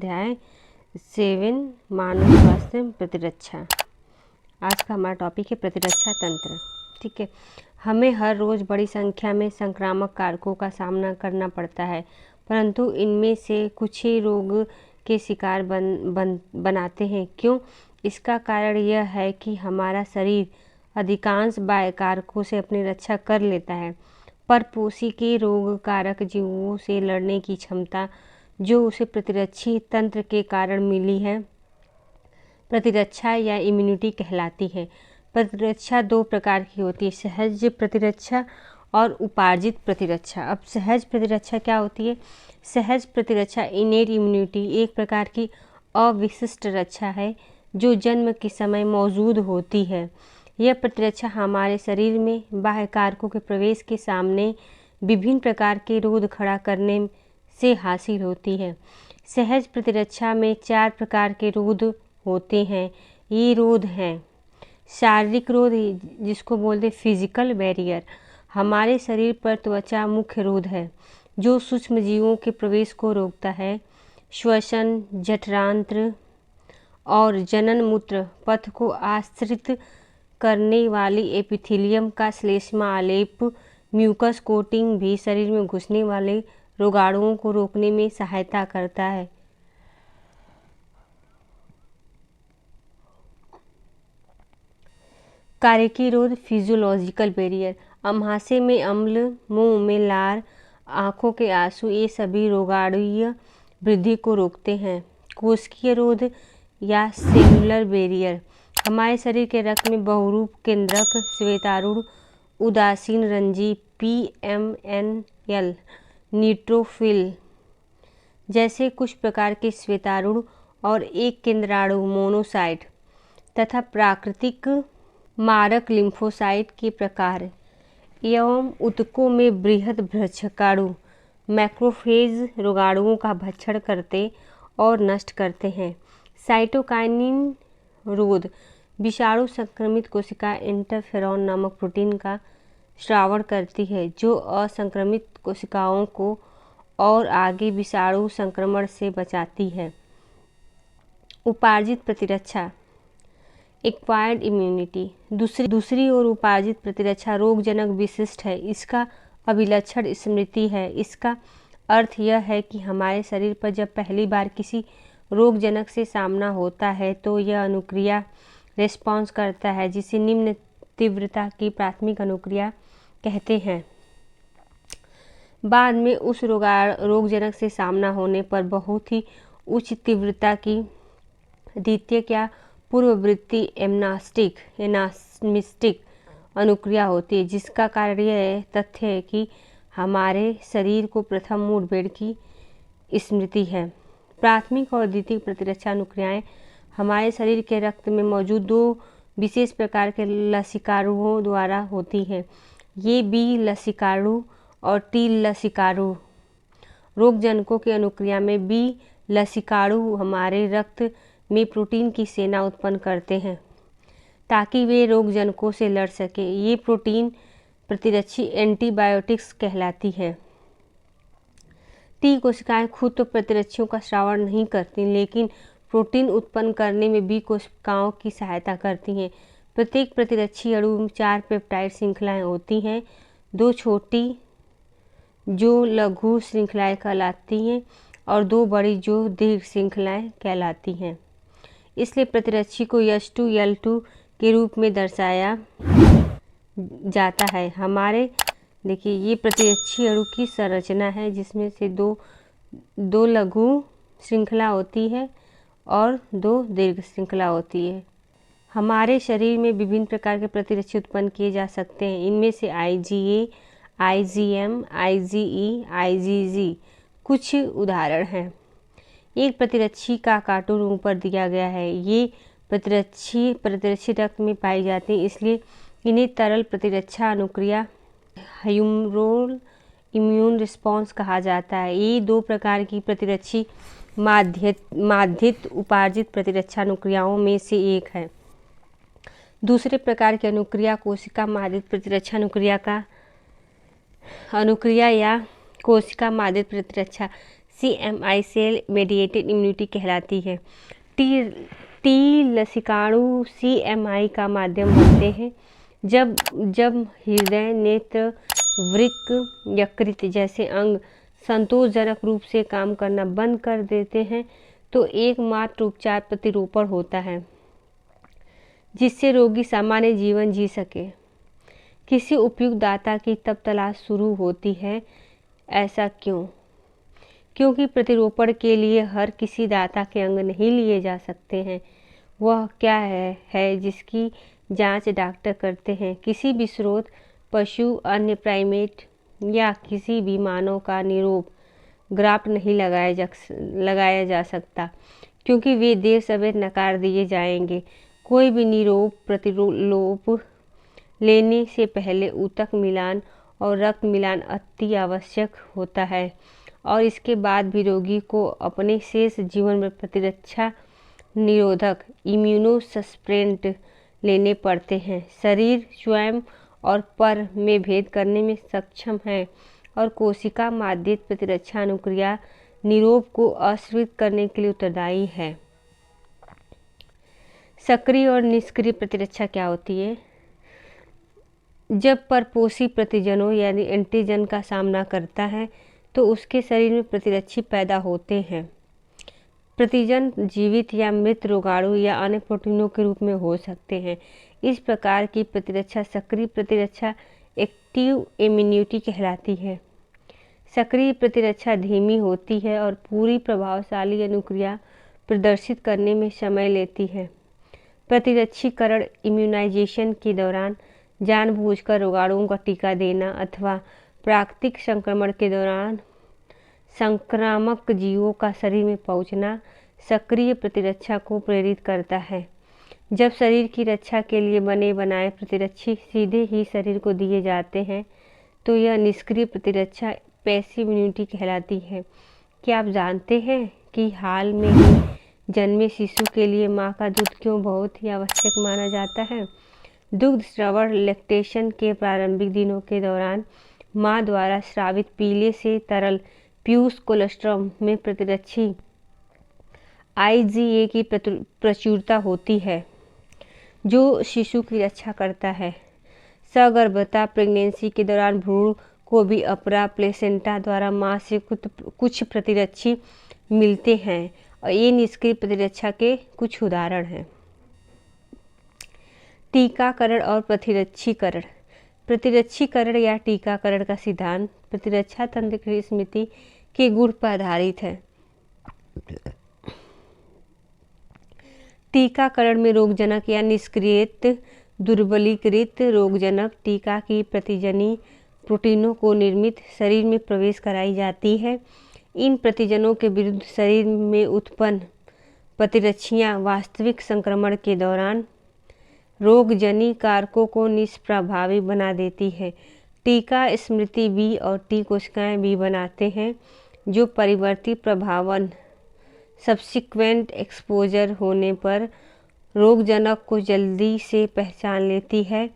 अध्याय 7 मानव स्वास्थ्य प्रतिरक्षा। आज का हमारा टॉपिक है प्रतिरक्षा तंत्र। ठीक है, हमें हर रोज़ बड़ी संख्या में संक्रामक कारकों का सामना करना पड़ता है, परंतु इनमें से कुछ ही रोग के शिकार बनाते हैं। क्यों? इसका कारण यह है कि हमारा शरीर अधिकांश बाह्य कारकों से अपनी रक्षा कर लेता है, पर पोषी के रोग कारक जीवों से लड़ने की क्षमता जो उसे प्रतिरक्षी तंत्र के कारण मिली है, प्रतिरक्षा या इम्यूनिटी कहलाती है। प्रतिरक्षा दो प्रकार की होती है, सहज प्रतिरक्षा और उपार्जित प्रतिरक्षा। अब सहज प्रतिरक्षा क्या होती है? सहज प्रतिरक्षा इनेट इम्यूनिटी एक प्रकार की अविशिष्ट रक्षा है जो जन्म के समय मौजूद होती है। यह प्रतिरक्षा हमारे शरीर में बाह्य कारकों के प्रवेश के सामने विभिन्न प्रकार के रोध खड़ा करने से हासिल होती है। सहज प्रतिरक्षा में 4 प्रकार के रोध होते हैं। ये रोध हैं शारीरिक रोध, जिसको बोलते फिजिकल बैरियर। हमारे शरीर पर त्वचा मुख्य रोध है जो सूक्ष्म जीवों के प्रवेश को रोकता है। श्वसन, जठरांत्र और जनन मूत्र पथ को आश्रित करने वाली एपिथेलियम का श्लेष्मा आलेप म्यूकस कोटिंग भी शरीर में घुसने वाले रोगाणुओं को रोकने में सहायता करता है। कार्यकी रोध फिजियोलॉजिकल बैरियर। अम्हाशय में अम्ल, मुंह में लार, आंखों के आंसू, ये सभी रोगाणुीय वृद्धि को रोकते हैं। कोशिकीय रोध या सेलुलर बैरियर। हमारे शरीर के रक्त में बहुरूप केंद्रक, श्वेतारूढ़, उदासीन रंजी, PMNL, न्यूट्रोफिल जैसे कुछ प्रकार के श्वेतारूढ़ और एक केंद्राणु मोनोसाइट तथा प्राकृतिक मारक लिम्फोसाइट के प्रकार एवं ऊतकों में बृहद भक्षकाणु मैक्रोफेज रोगाणुओं का भक्षण करते और नष्ट करते हैं। साइटोकाइनिन रोध। विषाणु संक्रमित कोशिका इंटरफेरॉन नामक प्रोटीन का स्रावण करती है जो असंक्रमित कोशिकाओं को और आगे विषाणु संक्रमण से बचाती है। उपार्जित प्रतिरक्षा एक्वायर्ड इम्यूनिटी। दूसरी ओर उपार्जित प्रतिरक्षा रोगजनक विशिष्ट है। इसका अभिलक्षण स्मृति है। इसका अर्थ यह है कि हमारे शरीर पर जब पहली बार किसी रोगजनक से सामना होता है तो यह अनुक्रिया रिस्पॉन्स करता है, जिसे निम्न तीव्रता की प्राथमिक अनुक्रिया कहते हैं। बाद में उस रोगजनक से सामना होने पर बहुत ही उच्च तीव्रता की द्वितीयक या पूर्ववर्ती एनास्मिस्टिक अनुक्रिया होती है, जिसका कारण यह तथ्य है कि हमारे शरीर को प्रथम मुठभेड़ की स्मृति है। प्राथमिक और द्वितीयक प्रतिरक्षा अनुक्रियाएं हमारे शरीर के रक्त में मौजूद 2 विशेष प्रकार के लसिकाणुओं द्वारा होती हैं। ये B लसिकाणु और T लसिकाणु। रोगजनकों की अनुक्रिया में B लसिकाणु हमारे रक्त में प्रोटीन की सेना उत्पन्न करते हैं ताकि वे रोगजनकों से लड़ सके। ये प्रोटीन प्रतिरक्षी एंटीबायोटिक्स कहलाती है। T कोशिकाएं खुद तो प्रतिरक्षियों का स्रावण नहीं करती, लेकिन प्रोटीन उत्पन्न करने में B कोशिकाओं की सहायता करती हैं। प्रत्येक प्रतिरक्षी अणु में 4 पेप्टाइड श्रृंखलाएं होती हैं, 2 छोटी जो लघु श्रृंखलाएं कहलाती हैं और 2 बड़ी जो दीर्घ श्रृंखलाएं कहलाती हैं। इसलिए प्रतिरक्षी को H2 L2 के रूप में दर्शाया जाता है। हमारे देखिए, ये प्रतिरक्षी अणु की संरचना है, जिसमें से दो लघु श्रृंखला होती है और 2 दीर्घ श्रृंखला होती है। हमारे शरीर में विभिन्न प्रकार के प्रतिरक्षी उत्पन्न किए जा सकते हैं। इनमें से IgA, IgM, IgE, IgG कुछ उदाहरण हैं। एक प्रतिरक्षी का कार्टून ऊपर दिया गया है। ये प्रतिरक्षी रक्त में पाई जाती हैं, इसलिए इन्हें तरल प्रतिरक्षा अनुक्रिया ह्यूमरल इम्यून रिस्पॉन्स कहा जाता है। ये 2 प्रकार की प्रतिरक्षी माध्यित उपार्जित प्रतिरक्षा अनुक्रियाओं में से एक है। दूसरे प्रकार की अनुक्रिया कोशिका माध्यित प्रतिरक्षा अनुक्रिया या कोशिका माध्यित प्रतिरक्षा CMI सेल मेडिएटेड इम्यूनिटी कहलाती है। टी लसिकाणु CMI का माध्यम बनते हैं। जब हृदय, नेत्र, वृक्क, यकृत जैसे अंग संतोषजनक रूप से काम करना बंद कर देते हैं तो एकमात्र उपचार प्रतिरोपण होता है, जिससे रोगी सामान्य जीवन जी सके। किसी उपयुक्त दाता की तब तलाश शुरू होती है। ऐसा क्यों? क्योंकि प्रतिरोपण के लिए हर किसी दाता के अंग नहीं लिए जा सकते हैं। वह क्या है जिसकी जांच डॉक्टर करते हैं। किसी भी स्रोत, पशु, अन्य प्राइमेट या किसी भी मानव का निरोप ग्राफ्ट नहीं लगाया जा सकता, क्योंकि वे देर सवेर नकार दिए जाएंगे। कोई भी निरोप प्रतिलोप लेने से पहले ऊतक मिलान और रक्त मिलान अति आवश्यक होता है, और इसके बाद भी रोगी को अपने शेष जीवन में प्रतिरक्षा निरोधक इम्यूनोसप्रेसेंट लेने पड़ते हैं। शरीर स्वयं और पर में भेद करने में सक्षम है और कोशिका माध्यित प्रतिरक्षा अनुक्रिया निरोध को अस्वीकृत करने के लिए उत्तरदायी है। सक्रिय और निष्क्रिय प्रतिरक्षा क्या होती है? जब परपोषी प्रतिजनों यानी एंटीजन का सामना करता है तो उसके शरीर में प्रतिरक्षी पैदा होते हैं। प्रतिजन जीवित या मृत रोगाणु या अन्य प्रोटीनों के रूप में हो सकते हैं। इस प्रकार की प्रतिरक्षा सक्रिय प्रतिरक्षा एक्टिव इम्यूनिटी कहलाती है। सक्रिय प्रतिरक्षा धीमी होती है और पूरी प्रभावशाली अनुक्रिया प्रदर्शित करने में समय लेती है। प्रतिरक्षीकरण इम्यूनाइजेशन के दौरान जानबूझकर रोगाणुओं का टीका देना अथवा प्राकृतिक संक्रमण के दौरान संक्रामक जीवों का शरीर में पहुंचना सक्रिय प्रतिरक्षा को प्रेरित करता है। जब शरीर की रक्षा के लिए बने बनाए प्रतिरक्षी सीधे ही शरीर को दिए जाते हैं तो यह निष्क्रिय प्रतिरक्षा पैसिव इम्यूनिटी कहलाती है। क्या आप जानते हैं कि हाल में ही जन्मे शिशु के लिए माँ का दूध क्यों बहुत ही आवश्यक माना जाता है? दुग्ध श्रवण लैक्टेशन के प्रारंभिक दिनों के दौरान माँ द्वारा स्रावित पीले से तरल पीयूष कोलेस्ट्रॉम में प्रतिरक्षी IgA की प्रचुरता होती है, जो शिशु की रक्षा करता है। सगर्भता प्रेगनेंसी के दौरान भ्रूण को भी अपरा प्लेसेंटा द्वारा माँ से कुछ प्रतिरक्षी मिलते हैं, और ये निष्क्रिय प्रतिरक्षा के कुछ उदाहरण हैं। टीकाकरण और प्रतिरक्षीकरण। प्रतिरक्षीकरण या टीकाकरण का सिद्धांत प्रतिरक्षा तंत्र की स्मृति के गुण पर आधारित है। टीकाकरण में रोगजनक या निष्क्रियत दुर्बलीकृत रोगजनक टीका की प्रतिजनी प्रोटीनों को निर्मित शरीर में प्रवेश कराई जाती है। इन प्रतिजनों के विरुद्ध शरीर में उत्पन्न प्रतिरक्षियाँ वास्तविक संक्रमण के दौरान रोगजनी कारकों को निष्प्रभावी बना देती है। टीका स्मृति बी और टी कोशिकाएं भी बनाते हैं, जो परिवर्ती प्रभावन सब्सिक्वेंट एक्सपोजर होने पर रोगजनक को जल्दी से पहचान लेती है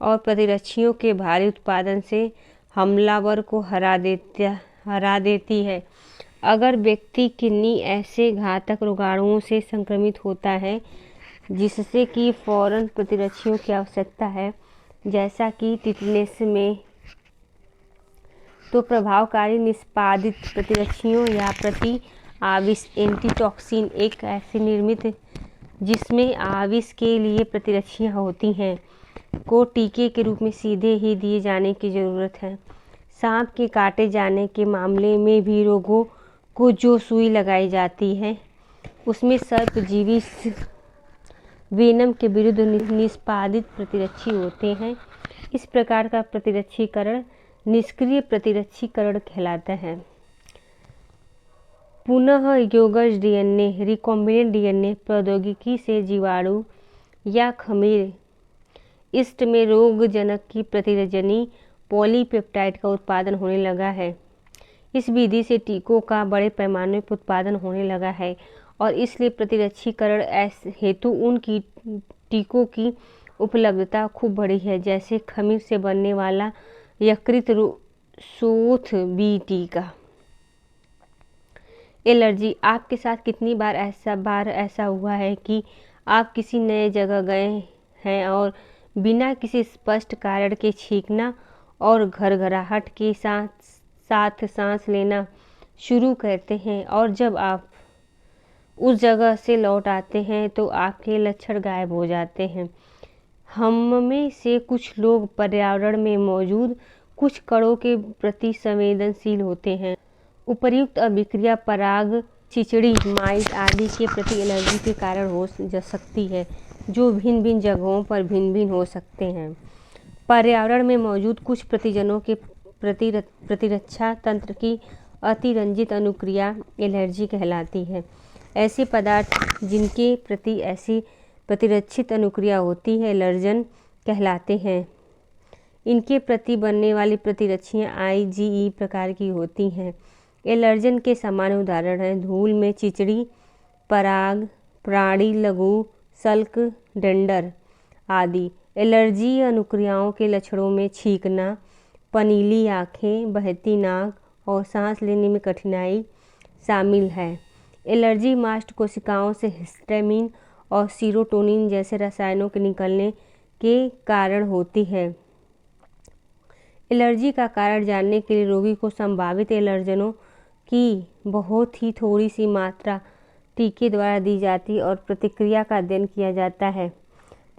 और प्रतिरक्षियों के भारी उत्पादन से हमलावर को हरा देती है। अगर व्यक्ति किन्हीं ऐसे घातक रोगाणुओं से संक्रमित होता है जिससे कि फौरन प्रतिरक्षियों की आवश्यकता है, जैसा कि टिटनेस में, तो प्रभावकारी निष्पादित प्रतिरक्षियों या प्रति आविष एंटीटॉक्सिन एक ऐसे निर्मित जिसमें आविष के लिए प्रतिरक्षियाँ होती हैं को टीके के रूप में सीधे ही दिए जाने की ज़रूरत है। सांप के काटे जाने के मामले में भी रोगों को जो सुई लगाई जाती है उसमें सर्पजीवी वेनम के विरुद्ध निष्पादित प्रतिरक्षी होते हैं। इस प्रकार का प्रतिरक्षीकरण निष्क्रिय प्रतिरक्षीकरण कहलाता है। पुनः यौगिक DNA रिकॉम्बिनेंट DNA प्रौद्योगिकी से जीवाणु या खमीर ईस्ट में रोगजनक की प्रतिरजनी पॉलीपेप्टाइड का उत्पादन होने लगा है। इस विधि से टीकों का बड़े पैमाने पर उत्पादन होने लगा है और इसलिए प्रतिरक्षीकरण हेतु उन टीकों की उपलब्धता खूब बढ़ी है, जैसे खमीर से बनने वाला यकृत सोथ बी टीका। एलर्जी। आपके साथ कितनी बार ऐसा हुआ है कि आप किसी नए जगह गए हैं और बिना किसी स्पष्ट कारण के छींकना और घरघराहट के साथ सांस लेना शुरू करते हैं, और जब आप उस जगह से लौट आते हैं तो आपके लक्षण गायब हो जाते हैं। हम में से कुछ लोग पर्यावरण में मौजूद कुछ कणों के प्रति संवेदनशील होते हैं। उपर्युक्त अभिक्रिया पराग, चिचड़ी, माइट आदि के प्रति एलर्जी के कारण हो सकती है, जो भिन्न भिन्न जगहों पर भिन्न भिन्न हो सकते हैं। पर्यावरण में मौजूद कुछ प्रतिजनों के प्रतिरक्षा तंत्र की अतिरंजित अनुक्रिया एलर्जी कहलाती है। ऐसे पदार्थ जिनके प्रति ऐसी प्रतिरक्षित अनुक्रिया होती है एलर्जन कहलाते हैं। इनके प्रति बनने वाली प्रतिरक्षियाँ IgE प्रकार की होती हैं। एलर्जन के सामान्य उदाहरण हैं धूल में चिचड़ी, पराग, प्राणी लघु, सल्क, डेंडर आदि। एलर्जी अनुक्रियाओं के लक्षणों में छींकना, पनीली आँखें, बहती नाक और सांस लेने में कठिनाई शामिल है। एलर्जी मास्ट कोशिकाओं से हिस्टामिन और सीरोटोनिन जैसे रसायनों के निकलने के कारण होती है। एलर्जी का कारण जानने के लिए रोगी को संभावित एलर्जनों की बहुत ही थोड़ी सी मात्रा टीके द्वारा दी जाती और प्रतिक्रिया का अध्ययन किया जाता है।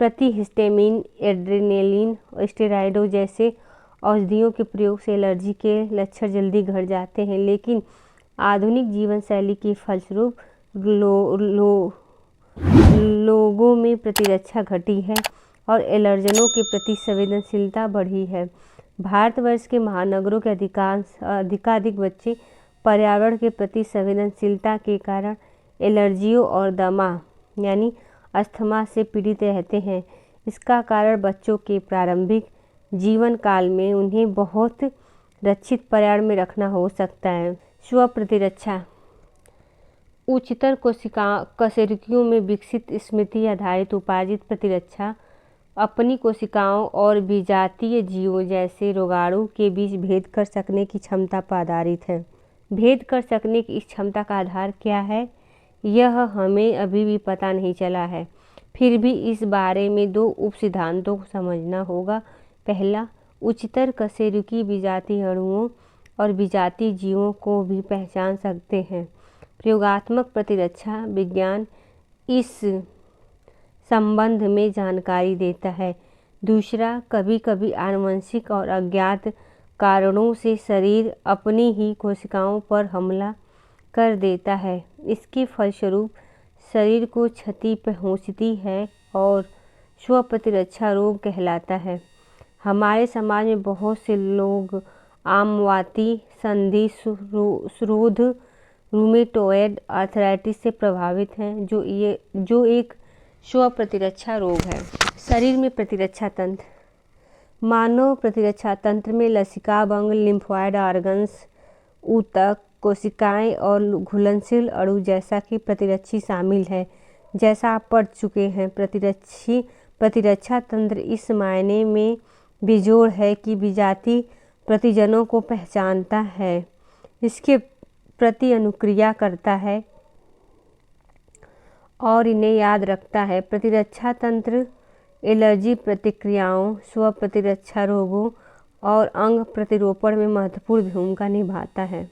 हिस्टामिन, एड्रेनालिन और स्टेरॉइडों जैसे औषधियों के प्रयोग से एलर्जी के लक्षण जल्दी घट जाते हैं, लेकिन आधुनिक जीवन शैली के फलस्वरूप लोगों में प्रतिरक्षा घटी है और एलर्जनों के प्रति संवेदनशीलता बढ़ी है। भारतवर्ष के महानगरों के अधिकाधिक बच्चे पर्यावरण के प्रति संवेदनशीलता के कारण एलर्जियों और दमा यानी अस्थमा से पीड़ित रहते हैं। इसका कारण बच्चों के प्रारंभिक जीवन काल में उन्हें बहुत रक्षित पर्यावरण में रखना हो सकता है। स्व प्रतिरक्षा। उच्चतर कशेरुकियों में विकसित स्मृति आधारित उपार्जित प्रतिरक्षा अपनी कोशिकाओं और विजातीय जीवों जैसे रोगाणु के बीच भेद कर सकने की क्षमता पर आधारित है। भेद कर सकने की इस क्षमता का आधार क्या है, यह हमें अभी भी पता नहीं चला है। फिर भी इस बारे में 2 उप सिद्धांतों को समझना होगा। पहला, उच्चतर कशेरुकी विजातीय अणुओं और विजातीय जीवों को भी पहचान सकते हैं। प्रयोगात्मक प्रतिरक्षा विज्ञान इस संबंध में जानकारी देता है। दूसरा, कभी कभी आनुवंशिक और अज्ञात कारणों से शरीर अपनी ही कोशिकाओं पर हमला कर देता है। इसके फलस्वरूप शरीर को क्षति पहुंचती है और स्व प्रतिरक्षा रोग कहलाता है। हमारे समाज में बहुत से लोग आमवाती संधि शोथ रूमेटॉयड आर्थराइटिस से प्रभावित हैं, जो एक स्व प्रतिरक्षा रोग है। शरीर में प्रतिरक्षा तंत्र। मानव प्रतिरक्षा तंत्र में लसिका अंग, लिम्फोइड ऑर्गन्स, ऊतक, कोशिकाएं और घुलनशील अणु जैसा कि प्रतिरक्षी शामिल है। जैसा आप पढ़ चुके हैं, प्रतिरक्षा तंत्र इस मायने में बेजोड़ है कि विजातीय प्रतिजनों को पहचानता है, इसके प्रति अनुक्रिया करता है और इन्हें याद रखता है। प्रतिरक्षा तंत्र एलर्जी प्रतिक्रियाओं, स्व प्रतिरक्षा रोगों और अंग प्रतिरोपण में महत्वपूर्ण भूमिका निभाता है।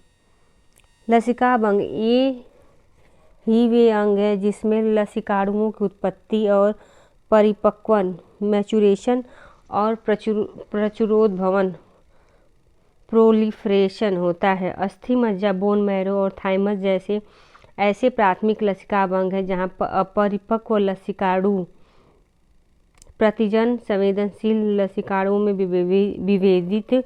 लसिका अंग ये ही वे अंग है जिसमें लसिकाणुओं की उत्पत्ति और परिपक्वन मैचुरेशन और प्रचुरोद्भवन प्रोलिफरेशन होता है। अस्थि मज्जा, बोन मैरो और थाइमस जैसे ऐसे प्राथमिक लसिका अंग हैं जहाँ अपरिपक्व लसिकाणु प्रतिजन संवेदनशील लसिकाणुओं में विभेदित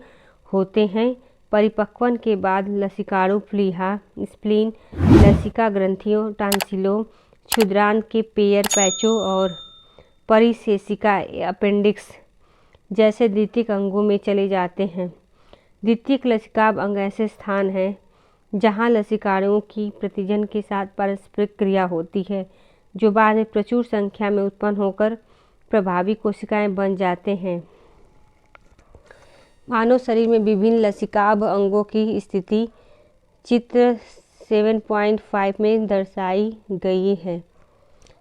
होते हैं। परिपक्वन के बाद लसिकाणु प्लीहा, स्प्लीन, लसिका ग्रंथियों, टांसिलों, क्षुद्रांत के पेयर पैचों और परिशेषिका अपेंडिक्स जैसे द्वितीयक अंगों में चले जाते हैं। द्वितीयक लसिकाभ अंग ऐसे स्थान हैं जहां लसिकाणुओं की प्रतिजन के साथ पारस्परिक क्रिया होती है, जो बाद में प्रचुर संख्या में उत्पन्न होकर प्रभावी कोशिकाएं बन जाते हैं। मानव शरीर में विभिन्न लसिकाभ अंगों की स्थिति चित्र 7.5 में दर्शाई गई है।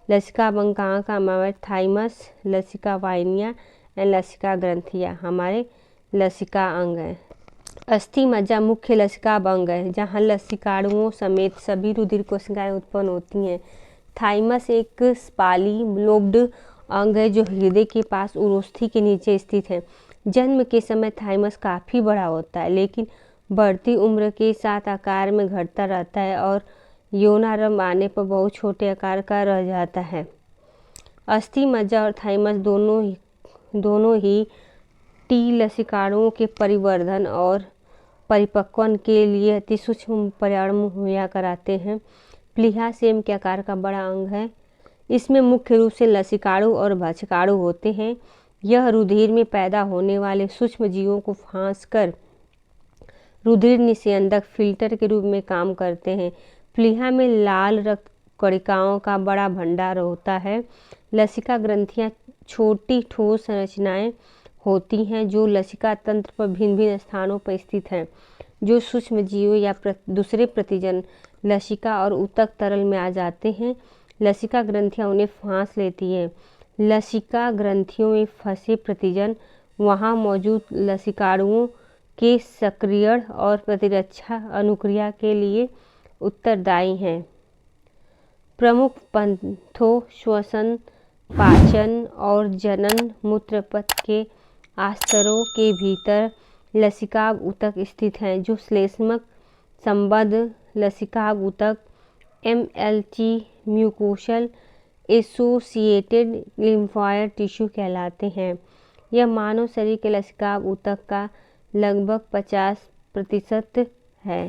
लसिका अंग कहाँ का हमारे थाइमस, लसिका वाहिनियाँ एंड लसिका ग्रंथियाँ हमारे लसिका अंग हैं। अस्थि मज्जा मुख्य लसिका अंग है जहाँ लसिकाणुओं समेत सभी रुधिर कोशिकाएं उत्पन्न होती हैं। थाइमस एक स्पाली लोब्ड अंग है जो हृदय के पास उरोस्थि के नीचे स्थित है। जन्म के समय थाइमस काफ़ी बड़ा होता है लेकिन बढ़ती उम्र के साथ आकार में घटता रहता है और यौनारंभ आने पर बहुत छोटे आकार का रह जाता है। अस्थि मज्जा और थाइमस दोनों ही टी लसिकाणुओं के परिवर्धन और परिपक्वन के लिए अति सूक्ष्म पर्यावरण मुहैया कराते हैं। प्लीहा सेम के आकार का बड़ा अंग है। इसमें मुख्य रूप से लसिकाणु और भक्षकाणु होते हैं। यह रुधिर में पैदा होने वाले सूक्ष्म जीवों को फांसकर रुधिर निस्यंदक फिल्टर के रूप में काम करते हैं। प्लीहा में लाल रक्त कणिकाओं का बड़ा भंडार होता है। लसिका ग्रंथियां छोटी ठोस संरचनाएं होती हैं जो लसिका तंत्र पर भिन्न भिन्न स्थानों पर स्थित हैं, जो सूक्ष्म जीवों या दूसरे प्रतिजन लसिका और ऊतक तरल में आ जाते हैं। लसिका ग्रंथियां उन्हें फांस लेती हैं। लसिका ग्रंथियों में फंसे प्रतिजन वहां मौजूद लसिकाणुओं के सक्रियण और प्रतिरक्षा अनुक्रिया के लिए उत्तरदायी हैं। प्रमुख पंथों श्वसन, पाचन और जनन मूत्रपथ के आस्तरों के भीतर लसिकाभ ऊतक स्थित हैं जो श्लेष्मक संबद्ध लसिकाभ ऊतक MLT mucosal associated lymphoid tissue कहलाते हैं। यह मानव शरीर के लसिकाभ ऊतक का लगभग 50% है।